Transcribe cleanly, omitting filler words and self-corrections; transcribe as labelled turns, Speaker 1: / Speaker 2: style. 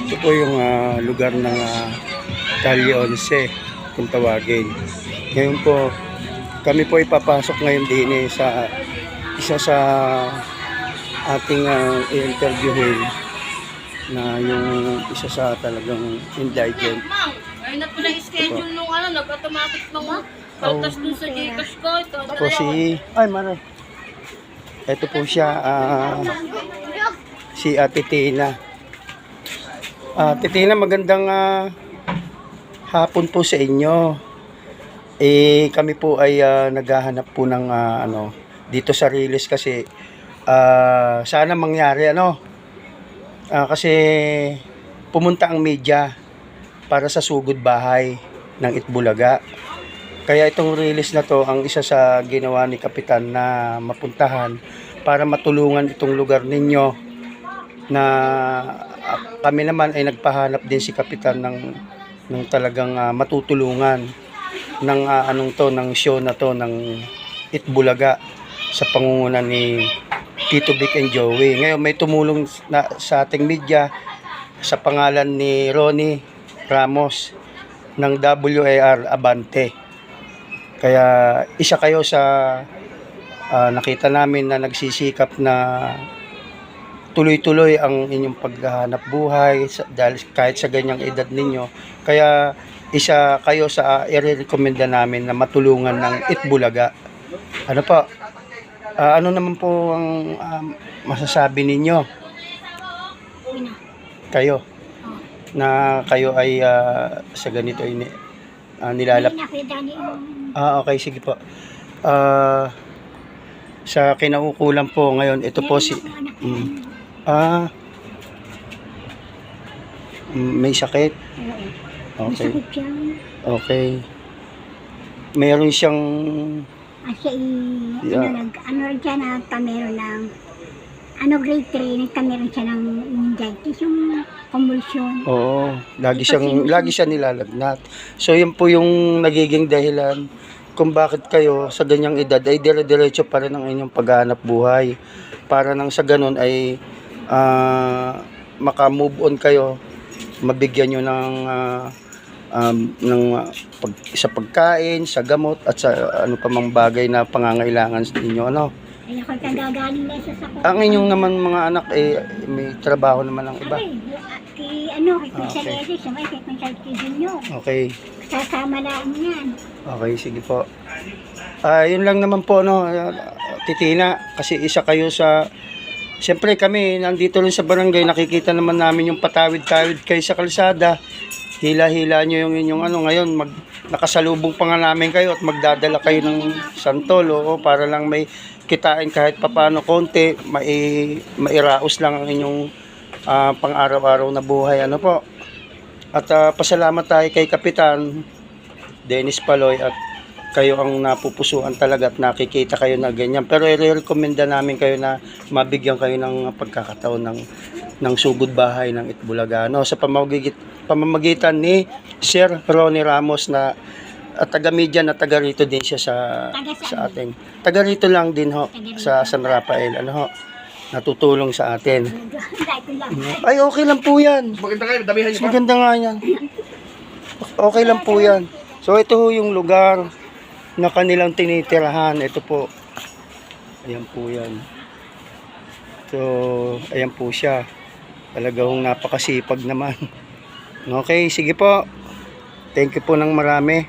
Speaker 1: Ito po yung lugar ng Calle 11 kung tawagin. Ngayon po, kami po ipapasok ngayon din sa isa sa ating i-interviewin na yung isa sa talagang indigent.
Speaker 2: Ayun na po na schedule nung nag-automatic nung kaltas dun sa Gcash ko. Ito
Speaker 1: Po Maray. Ito po siya, si Ate Tina. Ate Tina, magandang hapon po sa inyo. Kami po ay naghahanap po ng dito sa release kasi sana mangyari kasi pumunta ang media para sa sugod bahay ng Itbulaga. Kaya itong release na to ang isa sa ginawa ni Kapitan na mapuntahan para matulungan itong lugar ninyo na kami naman ay nagpahanap din si Kapitan ng talagang matutulungan ng ng show na to ng Itbulaga sa pangunguna ni Tito Vic and Joey. Ngayon may tumulong sa ating media sa pangalan ni Ronnie Ramos ng WAR Abante. Kaya isa kayo sa nakita namin na nagsisikap na tuloy-tuloy ang inyong paghahanap buhay dahil kahit sa ganyang edad ninyo. Kaya isa kayo sa i-recommenda namin na matulungan ng Itbulaga. Ano po? Ano naman po ang masasabi ninyo? Kayo? Na kayo ay sa ganito ay nilalap. Okay, sige po. Sa kinaukulan po ngayon, ito po si may sakit. Okay. Okay. Meron siyang
Speaker 3: nagkameron ng grade 3, nagkameron siya ng meningitis, yung convulsion.
Speaker 1: Oo, lagi siya nilalagnat. So yun po yung nagiging dahilan kung bakit kayo sa ganyang edad ay dire-diretso pa rin ang inyong paghahanap buhay para nang sa ganun ay maka-move on kayo, mabigyan nyo sa pagkain, sa gamot at sa ano pa mang bagay na pangangailangan ninyo
Speaker 3: Ay, ako kagagaling na sa sakot.
Speaker 1: Ang inyong naman mga anak may trabaho naman ang iba.
Speaker 3: Kay Consalete, kay Consalete Junior.
Speaker 1: Okay.
Speaker 3: Kasama lang yan.
Speaker 1: Okay, sige po. Yun lang naman po Titina, kasi isa kayo sa siyempre kami nandito rin sa barangay, nakikita naman namin yung patawid-tawid kayo sa kalsada. Hila-hila nyo yung inyong ngayon, nakasalubong pa nga namin kayo at magdadala kayo ng santol para lang may kitain kahit papano konti, mairaos lang ang inyong pang-araw-araw na buhay. Po. At pasalamat tayo kay Kapitan Dennis Paloy at kayo ang napupusuan talaga at nakikita kayo na ganyan. Pero i-recommenda namin kayo na mabigyan kayo ng pagkakataon ng sugod bahay ng Itbulaga. Sa pamamagitan ni Sir Ronnie Ramos na taga-media na taga rito din siya sa atin. Taga rito lang din sa San Rafael. Natutulong sa atin. Ay, okay lang po yan. Maganda nga yan. Okay lang po yan. So, ito yung lugar na kanilang tinitirahan. Ito po. Ayan po yan. So, ayan po siya. Talagang napakasipag naman. Okay, sige po. Thank you po ng marami.